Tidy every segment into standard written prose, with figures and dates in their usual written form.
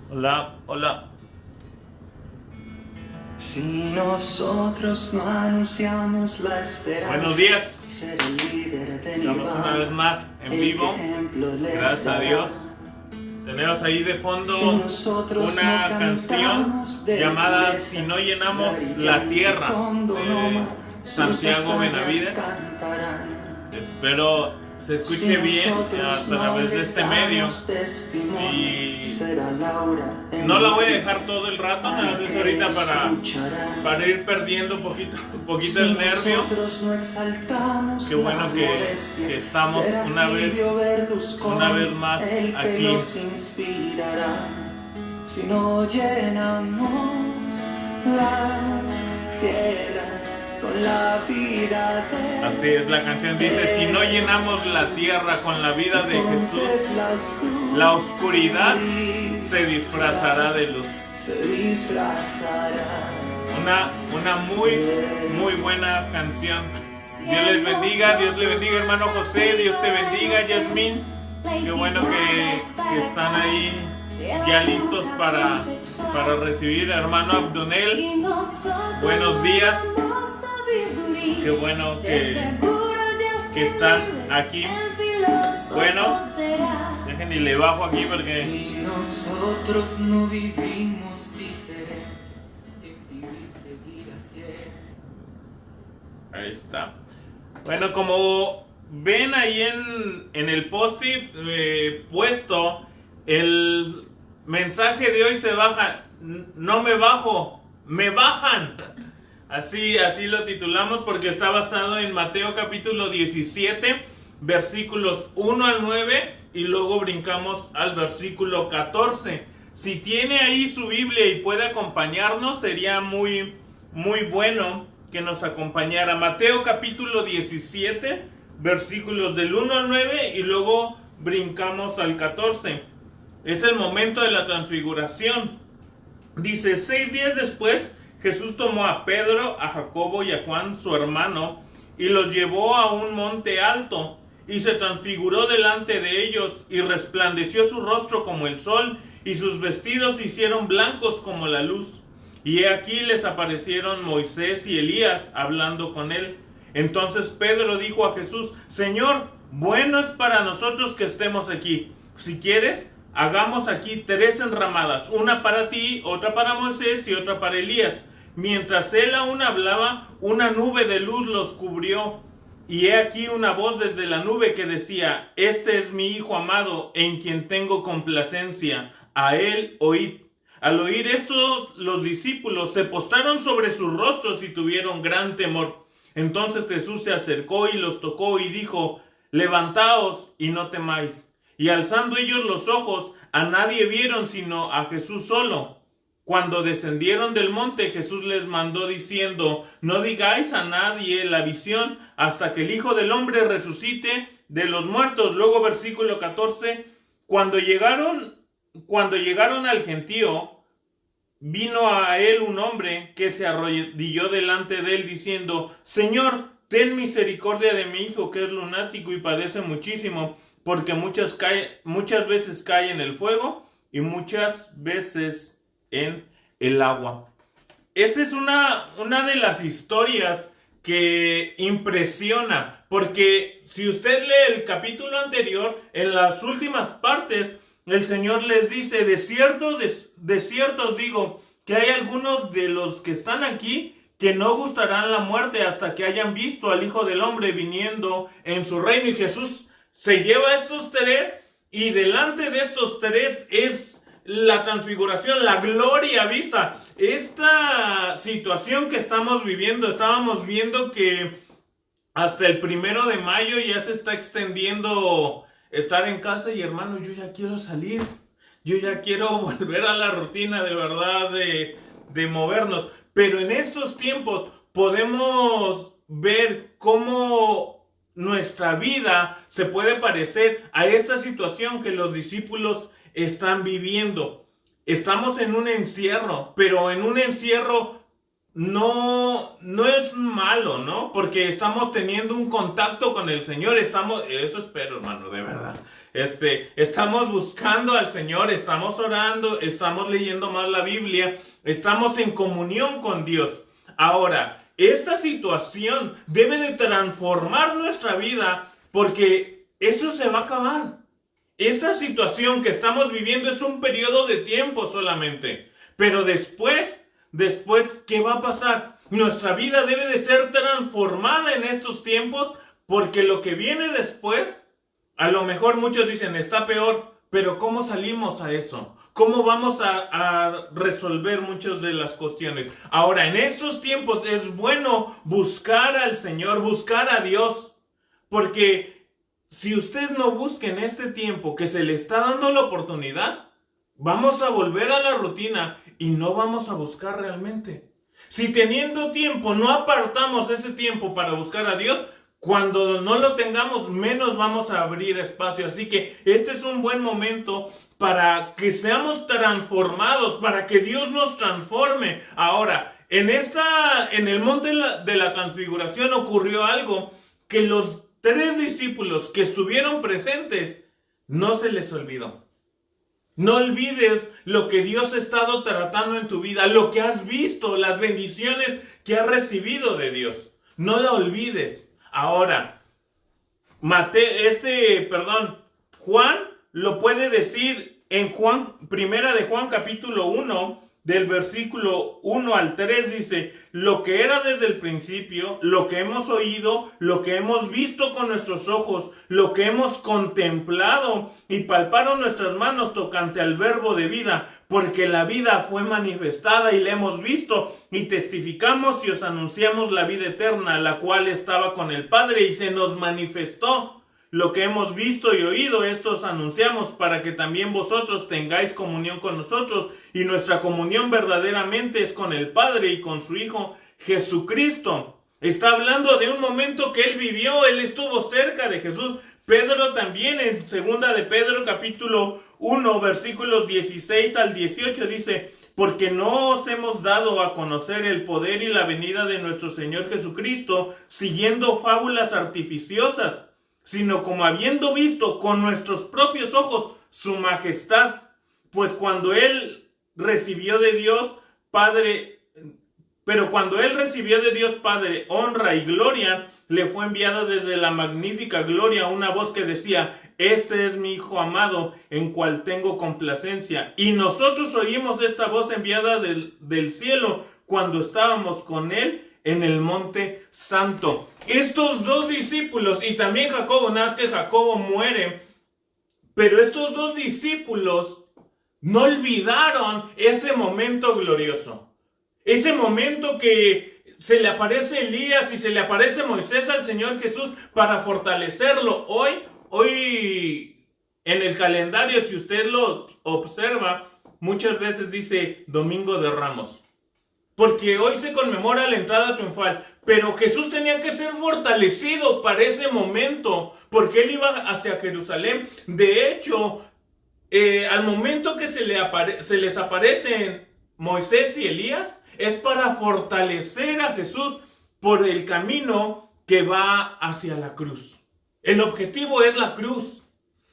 Hola, hola. Si nosotros no anunciamos la esperanza, Buenos días. ser el líder de mi Estamos una vez más en vivo. Gracias a Dios. Tenemos ahí de fondo una canción llamada Si no llenamos la tierra, de Santiago Benavides. Espero se escuche bien a través de este medio. Y no la voy a dejar todo el rato, nada más es ahorita para ir perdiendo un poquito el nervio. Qué bueno que estamos una vez más aquí. Si no llenamos la tierra con la vida de Así es, la canción dice: si no llenamos la tierra con la vida de Jesús, la oscuridad se disfrazará de luz. Una muy buena canción. Dios les bendiga, Dios le bendiga, hermano José, Dios te bendiga, Yasmín. Qué bueno que están ahí ya listos para recibir, hermano Abdonel. Buenos días. Qué bueno que están aquí. Bueno, dejen y le bajo aquí porque si nosotros no vivimos diferente, en ti seguir haciendo. Ahí está. Bueno, como ven ahí en el post-it puesto, el mensaje de hoy se baja. No me bajo, me bajan. Así lo titulamos porque está basado en Mateo capítulo 17, versículos 1 al 9 y luego brincamos al versículo 14. Si tiene ahí su Biblia y puede acompañarnos, sería muy bueno que nos acompañara. Mateo capítulo 17, versículos del 1 al 9 y luego brincamos al 14. Es el momento de la transfiguración. Dice: 6 días después, Jesús tomó a Pedro, a Jacobo y a Juan, su hermano, y los llevó a un monte alto, y se transfiguró delante de ellos, y resplandeció su rostro como el sol, y sus vestidos se hicieron blancos como la luz. Y he aquí les aparecieron Moisés y Elías hablando con él. Entonces Pedro dijo a Jesús: Señor, bueno es para nosotros que estemos aquí. Si quieres, hagamos aquí 3 enramadas, una para ti, otra para Moisés y otra para Elías. Mientras él aún hablaba, una nube de luz los cubrió. Y he aquí una voz desde la nube que decía: Este es mi Hijo amado, en quien tengo complacencia. A él oíd. Al oír esto, los discípulos se postraron sobre sus rostros y tuvieron gran temor. Entonces Jesús se acercó y los tocó y dijo: Levantaos y no temáis. Y alzando ellos los ojos, a nadie vieron sino a Jesús solo. Cuando descendieron del monte, Jesús les mandó diciendo: No digáis a nadie la visión hasta que el Hijo del Hombre resucite de los muertos. Luego versículo 14, cuando llegaron al gentío, vino a él un hombre que se arrodilló delante de él diciendo: Señor, ten misericordia de mi hijo, que es lunático y padece muchísimo, porque muchas veces cae en el fuego y muchas veces en el agua. Esta es una de las historias que impresiona, porque si usted lee el capítulo anterior, en las últimas partes, el Señor les dice: de cierto os digo, que hay algunos de los que están aquí que no gustarán la muerte hasta que hayan visto al Hijo del Hombre viniendo en su reino. Y Jesús se lleva a estos 3, y delante de estos 3 es la transfiguración, la gloria vista. Esta situación que estamos viviendo, estábamos viendo que hasta el 1 de mayo ya se está extendiendo estar en casa, y hermano, yo ya quiero salir, yo ya quiero volver a la rutina de verdad de movernos. Pero en estos tiempos podemos ver cómo nuestra vida se puede parecer a esta situación que los discípulos están viviendo. Estamos en un encierro, pero en un encierro no es malo, ¿no? Porque estamos teniendo un contacto con el Señor, eso espero, hermano, de verdad. Estamos buscando al Señor, estamos orando, estamos leyendo más la Biblia, estamos en comunión con Dios. Ahora, esta situación debe de transformar nuestra vida porque eso se va a acabar. Esta situación que estamos viviendo es un periodo de tiempo solamente, pero después, ¿qué va a pasar? Nuestra vida debe de ser transformada en estos tiempos porque lo que viene después, a lo mejor muchos dicen está peor, pero ¿cómo salimos a eso? ¿Cómo vamos a resolver muchas de las cuestiones? Ahora, en estos tiempos es bueno buscar al Señor, buscar a Dios, porque si usted no busca en este tiempo que se le está dando la oportunidad, vamos a volver a la rutina y no vamos a buscar realmente. Si teniendo tiempo no apartamos ese tiempo para buscar a Dios, cuando no lo tengamos, menos vamos a abrir espacio. Así que este es un buen momento para que seamos transformados, para que Dios nos transforme. Ahora, en el monte de la transfiguración ocurrió algo que los 3 discípulos que estuvieron presentes no se les olvidó. No olvides lo que Dios ha estado tratando en tu vida, lo que has visto, las bendiciones que has recibido de Dios. No la olvides. Ahora, Juan lo puede decir en Primera de Juan capítulo 1, del versículo 1 al 3, dice, lo que era desde el principio, lo que hemos oído, lo que hemos visto con nuestros ojos, lo que hemos contemplado y palparon nuestras manos tocante al verbo de vida, porque la vida fue manifestada y la hemos visto y testificamos y os anunciamos la vida eterna, la cual estaba con el Padre y se nos manifestó. Lo que hemos visto y oído, esto os anunciamos para que también vosotros tengáis comunión con nosotros. Y nuestra comunión verdaderamente es con el Padre y con su Hijo Jesucristo. Está hablando de un momento que él vivió, él estuvo cerca de Jesús. Pedro también en segunda de Pedro capítulo 1 versículos 16 al 18 dice, porque no os hemos dado a conocer el poder y la venida de nuestro Señor Jesucristo siguiendo fábulas artificiosas, sino como habiendo visto con nuestros propios ojos su majestad, pues cuando él recibió de Dios Padre honra y gloria, le fue enviada desde la magnífica gloria una voz que decía, este es mi Hijo amado, en cual tengo complacencia. Y nosotros oímos esta voz enviada del cielo cuando estábamos con él en el monte santo. Estos 2 discípulos y también Jacobo, nada más que Jacobo muere, pero estos 2 discípulos no olvidaron ese momento glorioso. Ese momento que se le aparece Elías y se le aparece Moisés al Señor Jesús para fortalecerlo. Hoy en el calendario, si usted lo observa, muchas veces dice Domingo de Ramos. Porque hoy se conmemora la entrada triunfal. Pero Jesús tenía que ser fortalecido para ese momento. Porque él iba hacia Jerusalén. De hecho, al momento que se les aparecen Moisés y Elías, es para fortalecer a Jesús por el camino que va hacia la cruz. El objetivo es la cruz.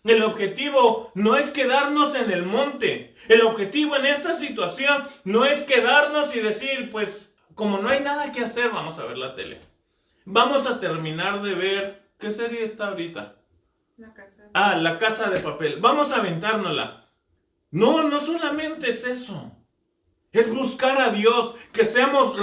El objetivo no es quedarnos en el monte. El objetivo en esta situación no es quedarnos y decir, pues, como no hay nada que hacer, vamos a ver la tele. Vamos a terminar de ver, ¿qué serie está ahorita? La Casa de Papel. Vamos a aventárnosla. No solamente es eso. Es buscar a Dios, que seamos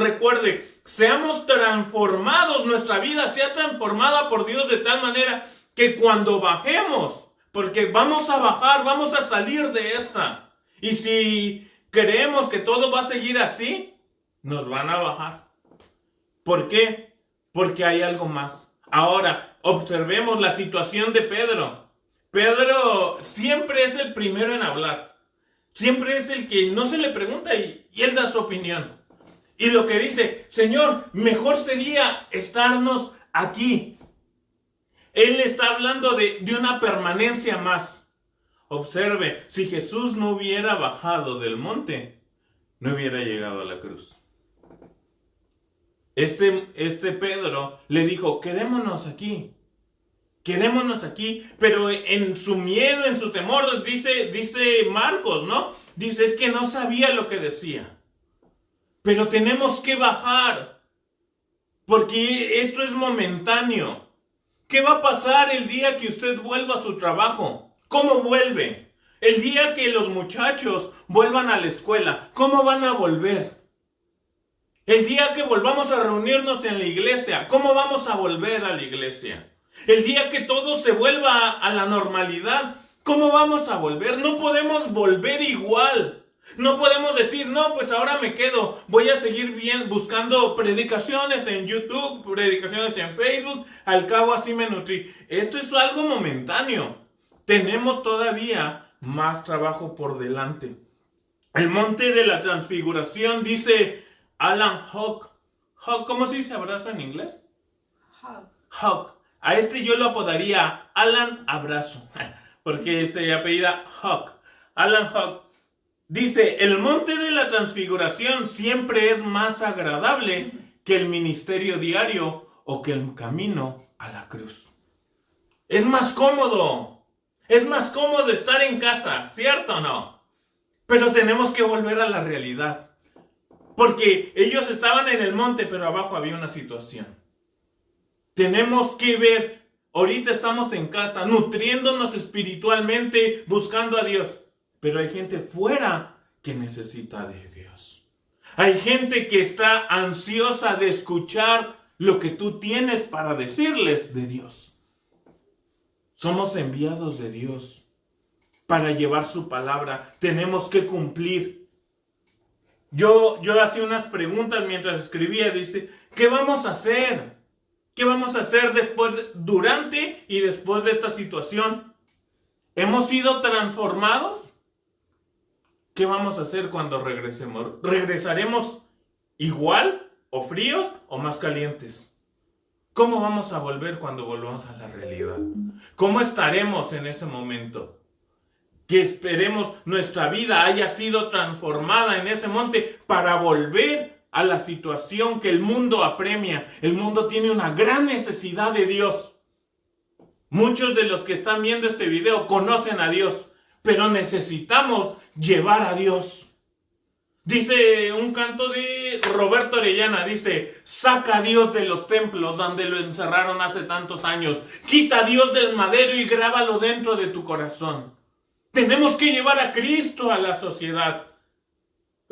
transformados, nuestra vida sea transformada por Dios de tal manera que cuando bajemos, porque vamos a bajar, vamos a salir de esta. Y si creemos que todo va a seguir así, nos van a bajar. ¿Por qué? Porque hay algo más. Ahora, observemos la situación de Pedro. Pedro siempre es el primero en hablar. Siempre es el que no se le pregunta y él da su opinión. Y lo que dice, Señor, mejor sería estarnos aquí. Él está hablando de una permanencia más. Observe, si Jesús no hubiera bajado del monte, no hubiera llegado a la cruz. este Pedro le dijo, quedémonos aquí, pero en su miedo, en su temor, dice Marcos, ¿no? Dice, es que no sabía lo que decía. Pero tenemos que bajar, porque esto es momentáneo. ¿Qué va a pasar el día que usted vuelva a su trabajo? ¿Cómo vuelve? El día que los muchachos vuelvan a la escuela, ¿cómo van a volver? El día que volvamos a reunirnos en la iglesia, ¿cómo vamos a volver a la iglesia? El día que todo se vuelva a la normalidad, ¿cómo vamos a volver? No podemos volver igual. No podemos decir, no, pues ahora me quedo. Voy a seguir buscando predicaciones en YouTube, predicaciones en Facebook. Al cabo así me nutrí. Esto es algo momentáneo. Tenemos todavía más trabajo por delante. El monte de la transfiguración, dice Alan Hawk. ¿Cómo se dice abrazo en inglés? Hawk. A este yo lo apodaría Alan Abrazo, porque apellida Hawk. Alan Hawk dice, el monte de la transfiguración siempre es más agradable que el ministerio diario o que el camino a la cruz. Es más cómodo estar en casa, ¿cierto o no? Pero tenemos que volver a la realidad, porque ellos estaban en el monte, pero abajo había una situación. Tenemos que ver, ahorita estamos en casa, nutriéndonos espiritualmente, buscando a Dios. Pero hay gente fuera que necesita de Dios. Hay gente que está ansiosa de escuchar lo que tú tienes para decirles de Dios. Somos enviados de Dios para llevar su palabra. Tenemos que cumplir. Yo hacía unas preguntas mientras escribía. Dice, ¿qué vamos a hacer? ¿Qué vamos a hacer durante y después de esta situación? ¿Hemos sido transformados? ¿Qué vamos a hacer cuando regresemos? ¿Regresaremos igual o fríos o más calientes? ¿Cómo vamos a volver cuando volvamos a la realidad? ¿Cómo estaremos en ese momento? Que esperemos nuestra vida haya sido transformada en ese monte para volver a la situación que el mundo apremia. El mundo tiene una gran necesidad de Dios. Muchos de los que están viendo este video conocen a Dios, pero necesitamos llevar a Dios. Dice un canto de Roberto Orellana, dice, saca a Dios de los templos donde lo encerraron hace tantos años. Quita a Dios del madero y grábalo dentro de tu corazón. Tenemos que llevar a Cristo a la sociedad.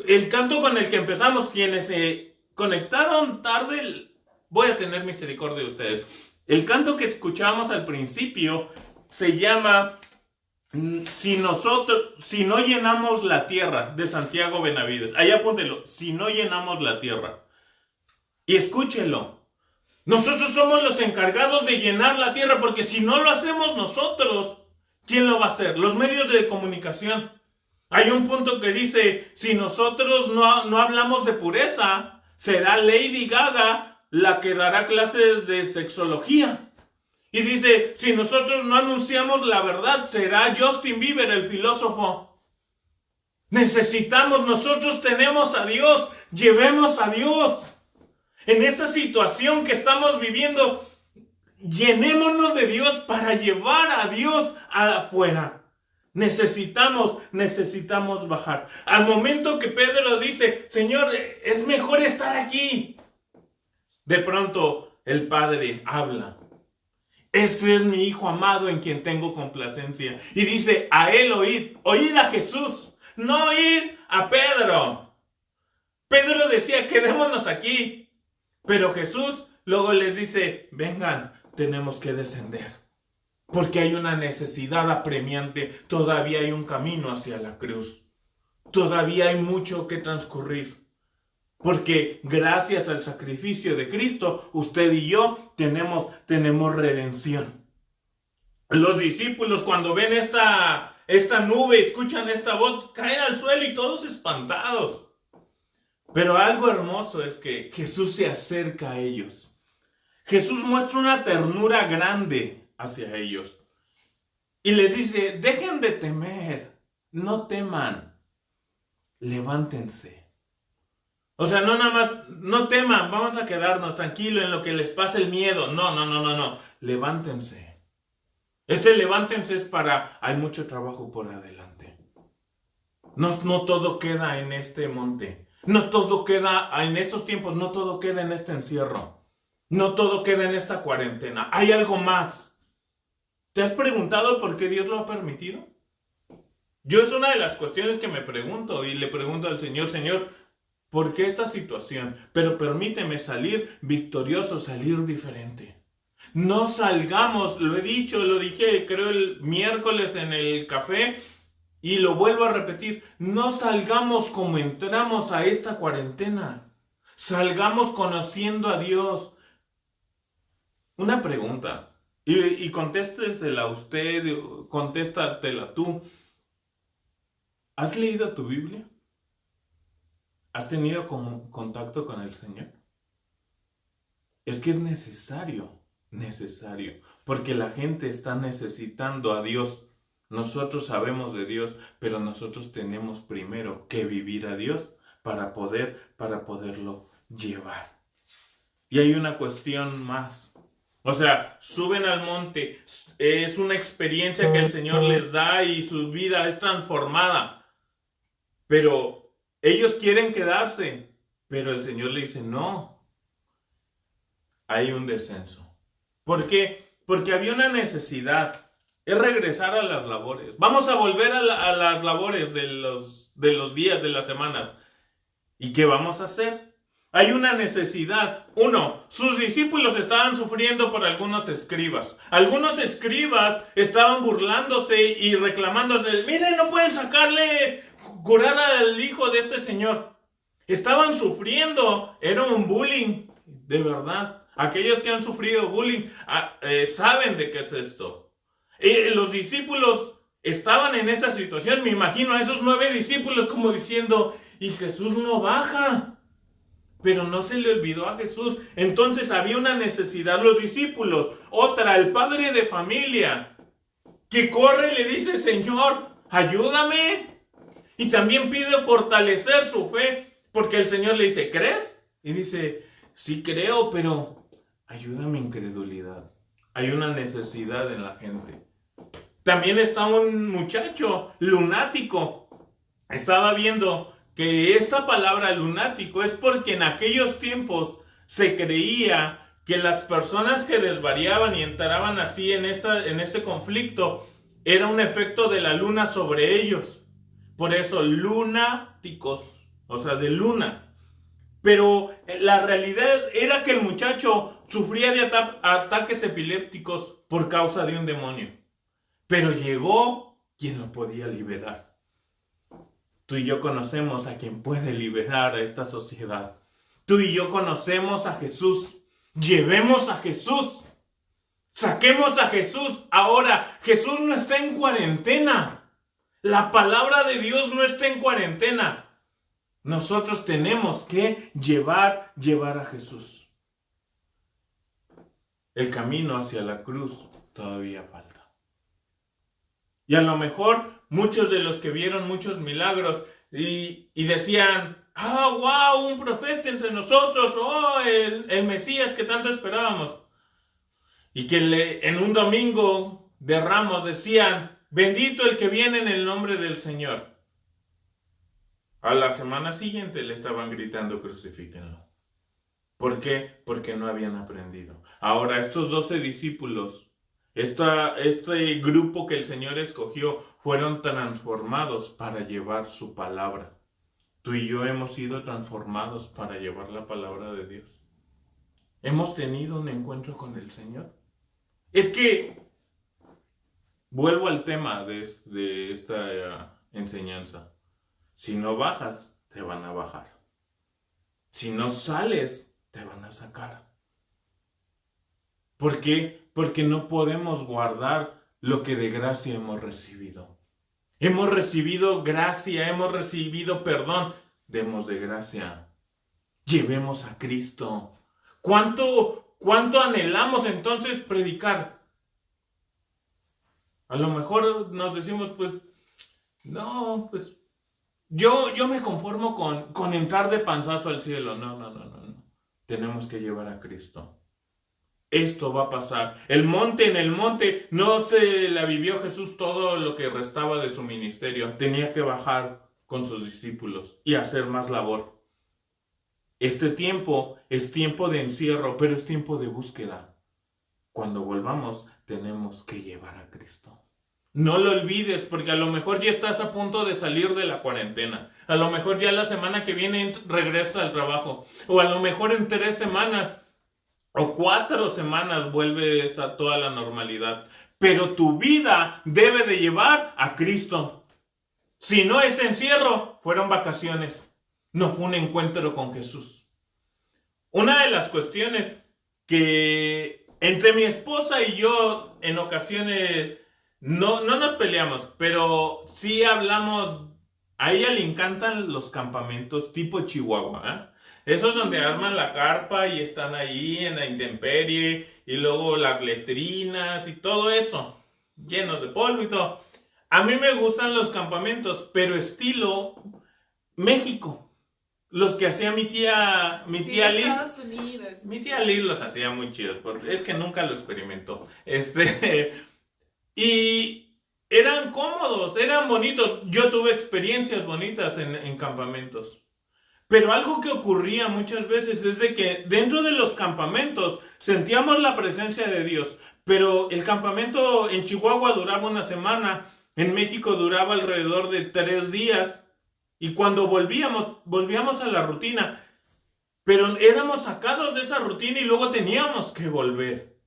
El canto con el que empezamos, quienes se conectaron tarde, voy a tener misericordia de ustedes. El canto que escuchamos al principio se llama Si no llenamos la tierra, de Santiago Benavides. Ahí apúntelo, si no llenamos la tierra. Y escúchenlo. Nosotros somos los encargados de llenar la tierra, porque si no lo hacemos nosotros, ¿quién lo va a hacer? Los medios de comunicación. Hay un punto que dice, si nosotros no hablamos de pureza, será Lady Gaga la que dará clases de sexología. Y dice, si nosotros no anunciamos la verdad, será Justin Bieber el filósofo. Nosotros tenemos a Dios, llevemos a Dios. En esta situación que estamos viviendo, llenémonos de Dios para llevar a Dios afuera. Necesitamos bajar. Al momento que Pedro dice, Señor, es mejor estar aquí. De pronto el Padre habla. Ese es mi Hijo amado en quien tengo complacencia. Y dice, a él oíd a Jesús, no oíd a Pedro. Pedro decía, quedémonos aquí. Pero Jesús luego les dice, vengan, tenemos que descender. Porque hay una necesidad apremiante, todavía hay un camino hacia la cruz. Todavía hay mucho que transcurrir. Porque gracias al sacrificio de Cristo, usted y yo tenemos redención. Los discípulos cuando ven esta nube, escuchan esta voz, caen al suelo y todos espantados. Pero algo hermoso es que Jesús se acerca a ellos. Jesús muestra una ternura grande hacia ellos. Y les dice, dejen de temer, no teman, levántense. O sea, no nada más, no teman, vamos a quedarnos tranquilos en lo que les pasa el miedo. No. Levántense. Levántense es para, hay mucho trabajo por adelante. No todo queda en este monte. No todo queda en estos tiempos, no todo queda en este encierro. No todo queda en esta cuarentena. Hay algo más. ¿Te has preguntado por qué Dios lo ha permitido? Yo es una de las cuestiones que me pregunto y le pregunto al Señor, Señor, ¿por qué esta situación? Pero permíteme salir victorioso, salir diferente. No salgamos, lo he dicho, lo dije creo el miércoles en el café y lo vuelvo a repetir, no salgamos como entramos a esta cuarentena. Salgamos conociendo a Dios. Una pregunta, y contéstesela usted, contéstatela tú. ¿Has leído tu Biblia? ¿Has tenido contacto con el Señor? Es que es necesario, porque la gente está necesitando a Dios. Nosotros sabemos de Dios, pero nosotros tenemos primero que vivir a Dios para poderlo llevar. Y hay una cuestión más. O sea, suben al monte, es una experiencia que el Señor les da y su vida es transformada. Pero ellos quieren quedarse, pero el Señor le dice, no, hay un descenso. ¿Por qué? Porque había una necesidad, es regresar a las labores. Vamos a volver a las labores de los días, de la semana. ¿Y qué vamos a hacer? Hay una necesidad. Uno, sus discípulos estaban sufriendo por algunos escribas. Algunos escribas estaban burlándose y reclamándose. Miren, no pueden curar al hijo de este señor. Estaban sufriendo. Era un bullying, de verdad. Aquellos que han sufrido bullying saben de qué es esto. Los discípulos estaban en esa situación. Me imagino a esos 9 discípulos como diciendo, y Jesús no baja. Pero no se le olvidó a Jesús. Entonces había una necesidad. Los discípulos, otra, el padre de familia, que corre y le dice, Señor, ayúdame. Y también pide fortalecer su fe, porque el Señor le dice, ¿crees? Y dice, sí creo, pero ayuda mi incredulidad. Hay una necesidad en la gente. También está un muchacho lunático. Estaba viendo que esta palabra lunático es porque en aquellos tiempos se creía que las personas que desvariaban y entraban así en este conflicto era un efecto de la luna sobre ellos. Por eso, lunáticos, o sea, de luna. Pero la realidad era que el muchacho sufría de ataques epilépticos por causa de un demonio. Pero llegó quien lo podía liberar. Tú y yo conocemos a quien puede liberar a esta sociedad. Tú y yo conocemos a Jesús. Llevemos a Jesús. Saquemos a Jesús. Ahora, Jesús no está en cuarentena. La palabra de Dios no está en cuarentena. Nosotros tenemos que llevar a Jesús. El camino hacia la cruz todavía falta. Y a lo mejor muchos de los que vieron muchos milagros y decían, wow, un profeta entre nosotros, el Mesías que tanto esperábamos. Y que en un domingo de Ramos decían, bendito el que viene en el nombre del Señor. A la semana siguiente le estaban gritando, crucifíquenlo. ¿Por qué? Porque no habían aprendido. Ahora, estos 12 discípulos, este grupo que el Señor escogió, fueron transformados para llevar su palabra. Tú y yo hemos sido transformados para llevar la palabra de Dios. ¿Hemos tenido un encuentro con el Señor? Es que, vuelvo al tema de esta enseñanza. Si no bajas, te van a bajar. Si no sales, te van a sacar. ¿Por qué? Porque no podemos guardar lo que de gracia hemos recibido. Hemos recibido gracia, hemos recibido perdón. Demos de gracia. Llevemos a Cristo. ¿Cuánto anhelamos entonces predicar? A lo mejor nos decimos, Yo me conformo con entrar de panzazo al cielo. No, no, no, no, no. Tenemos que llevar a Cristo. Esto va a pasar. En el monte, no se la vivió Jesús todo lo que restaba de su ministerio. Tenía que bajar con sus discípulos y hacer más labor. Este tiempo es tiempo de encierro, pero es tiempo de búsqueda. Cuando volvamos, tenemos que llevar a Cristo. No lo olvides, porque a lo mejor ya estás a punto de salir de la cuarentena. A lo mejor ya la semana que viene regresas al trabajo. O a lo mejor en 3 semanas o 4 semanas vuelves a toda la normalidad. Pero tu vida debe de llevar a Cristo. Si no, este encierro fueron vacaciones. No fue un encuentro con Jesús. Una de las cuestiones que entre mi esposa y yo en ocasiones no nos peleamos, pero sí hablamos. A ella le encantan los campamentos tipo Chihuahua, ¿eh? Esos donde arman la carpa y están ahí en la intemperie y luego las letrinas y todo eso, llenos de polvo y todo. A mí me gustan los campamentos, pero estilo México. Los que hacía mi tía Liz. Estados Unidos. Mi tía Liz los hacía muy chidos, porque es que nunca lo experimentó. Y eran cómodos, eran bonitos. Yo tuve experiencias bonitas en campamentos. Pero algo que ocurría muchas veces es de que dentro de los campamentos sentíamos la presencia de Dios. Pero el campamento en Chihuahua duraba una semana, en México duraba alrededor de 3 días. Y cuando volvíamos a la rutina. Pero éramos sacados de esa rutina y luego teníamos que volver.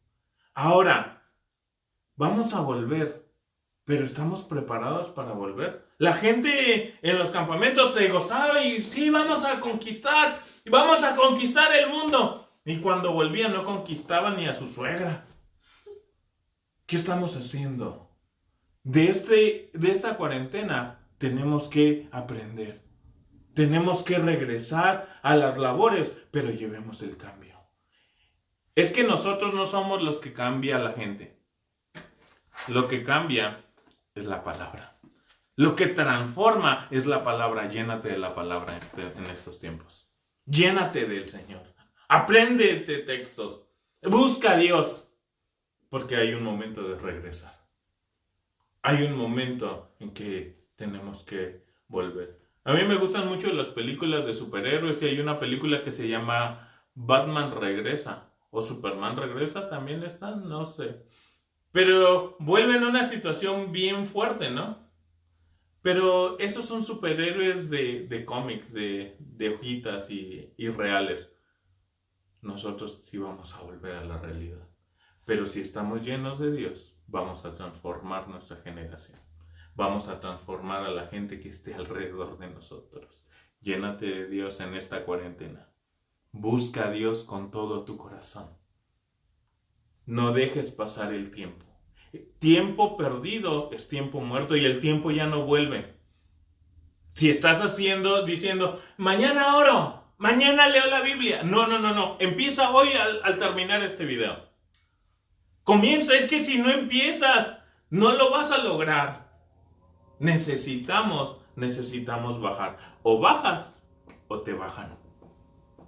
Ahora, vamos a volver. ¿Pero estamos preparados para volver? La gente en los campamentos se gozaba y sí, vamos a conquistar el mundo. Y cuando volvían no conquistaban ni a su suegra. ¿Qué estamos haciendo? De esta cuarentena tenemos que aprender. Tenemos que regresar a las labores, pero llevemos el cambio. Es que nosotros no somos los que cambia a la gente. Lo que cambia es la palabra. Lo que transforma es la palabra. Llénate de la palabra en estos tiempos. Llénate del Señor. Apréndete textos. Busca a Dios. Porque hay un momento de regresar. Hay un momento en que tenemos que volver. A mí me gustan mucho las películas de superhéroes y hay una película que se llama Batman Regresa o Superman Regresa, también está, no sé. Pero vuelven a una situación bien fuerte, ¿no? Pero esos son superhéroes de cómics, de hojitas y reales. Nosotros sí vamos a volver a la realidad. Pero si estamos llenos de Dios, vamos a transformar nuestra generación. Vamos a transformar a la gente que esté alrededor de nosotros. Llénate de Dios en esta cuarentena. Busca a Dios con todo tu corazón. No dejes pasar el tiempo. Tiempo perdido es tiempo muerto y el tiempo ya no vuelve. Si estás diciendo, mañana oro, mañana leo la Biblia. No. Empieza hoy al terminar este video. Comienza, es que si no empiezas, no lo vas a lograr. Necesitamos bajar. O bajas o te bajan.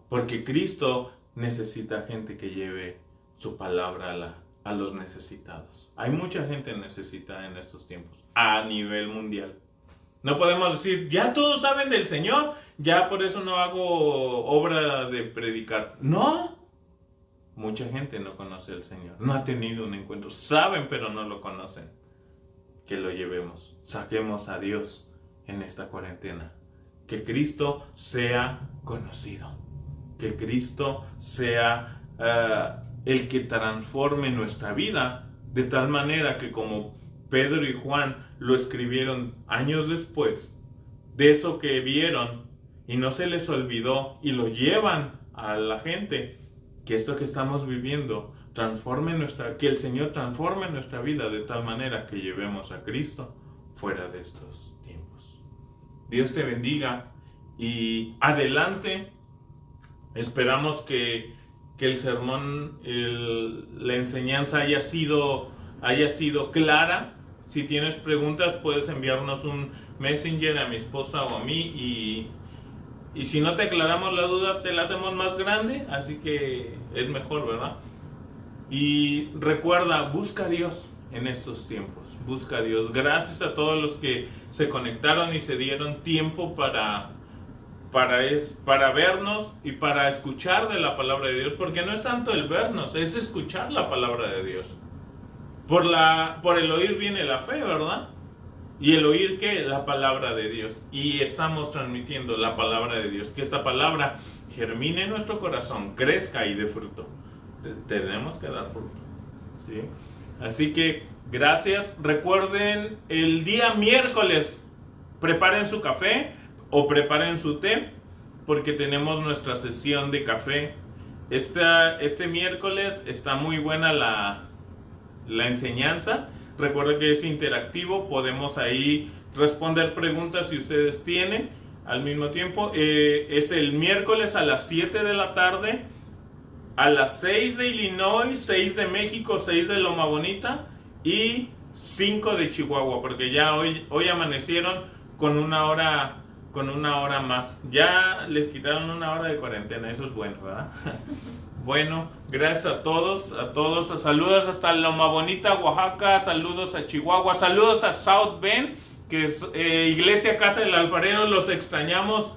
Porque Cristo necesita gente que lleve su palabra a los necesitados. Hay mucha gente necesitada en estos tiempos, a nivel mundial. No podemos decir, ya todos saben del Señor, ya por eso no hago obra de predicar. No. Mucha gente no conoce al Señor, no ha tenido un encuentro. Saben, pero no lo conocen. Que lo llevemos, saquemos a Dios en esta cuarentena. Que Cristo sea conocido. Que Cristo sea el que transforme nuestra vida de tal manera que como Pedro y Juan lo escribieron años después, de eso que vieron y no se les olvidó y lo llevan a la gente, que esto que estamos viviendo que el Señor transforme nuestra vida de tal manera que llevemos a Cristo fuera de estos tiempos. Dios te bendiga y adelante. Esperamos que el sermón, la enseñanza haya sido clara. Si tienes preguntas, puedes enviarnos un messenger a mi esposa o a mí y si no te aclaramos la duda, te la hacemos más grande, así que es mejor, ¿verdad? Y recuerda, busca a Dios en estos tiempos, busca a Dios. Gracias a todos los que se conectaron y se dieron tiempo para vernos y para escuchar de la palabra de Dios, porque no es tanto el vernos, es escuchar la palabra de Dios. Por el oír viene la fe, ¿verdad? Y el oír, ¿qué? La palabra de Dios. Y estamos transmitiendo la palabra de Dios. Que esta palabra germine en nuestro corazón, crezca y dé fruto. Tenemos que dar fruto, ¿sí? Así que, gracias. Recuerden, el día miércoles, preparen su café o preparen su té, porque tenemos nuestra sesión de café. Este miércoles está muy buena la enseñanza. Recuerden que es interactivo, podemos ahí responder preguntas si ustedes tienen al mismo tiempo. Es el miércoles a las 7 de la tarde, a las 6 de Illinois, 6 de México, 6 de Loma Bonita y 5 de Chihuahua, porque ya hoy amanecieron con una hora más. Ya les quitaron una hora de cuarentena, eso es bueno, ¿verdad? Bueno, gracias a todos, saludos hasta Loma Bonita, Oaxaca, saludos a Chihuahua, saludos a South Bend, que es Iglesia Casa del Alfarero, los extrañamos,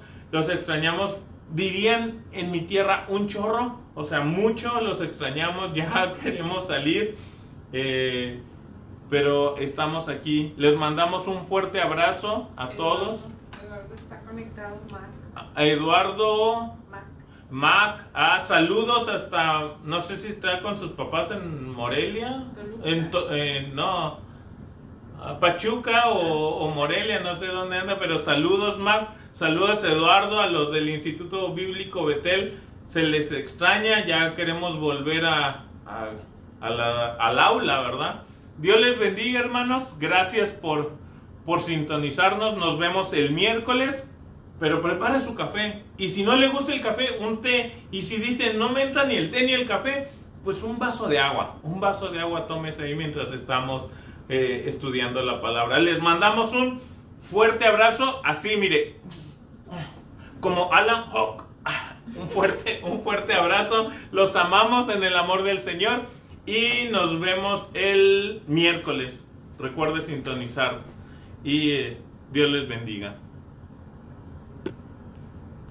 dirían en mi tierra un chorro, o sea, mucho los extrañamos, ya queremos salir, pero estamos aquí, les mandamos un fuerte abrazo a todos. Eduardo está conectado, Mac. A Eduardo... Mac, saludos hasta, no sé si está con sus papás en Morelia, no, Pachuca o Morelia, no sé dónde anda, pero saludos Mac, saludos Eduardo, a los del Instituto Bíblico Betel, se les extraña, ya queremos volver al aula, ¿verdad? Dios les bendiga, hermanos, gracias por sintonizarnos, nos vemos el miércoles. Pero prepare su café. Y si no le gusta el café, un té. Y si dicen no me entra ni el té ni el café, pues un vaso de agua. Un vaso de agua tómese ahí mientras estamos estudiando la palabra. Les mandamos un fuerte abrazo. Así, mire. Como Alan Hawk. Un fuerte abrazo. Los amamos en el amor del Señor. Y nos vemos el miércoles. Recuerde sintonizar. Y Dios les bendiga.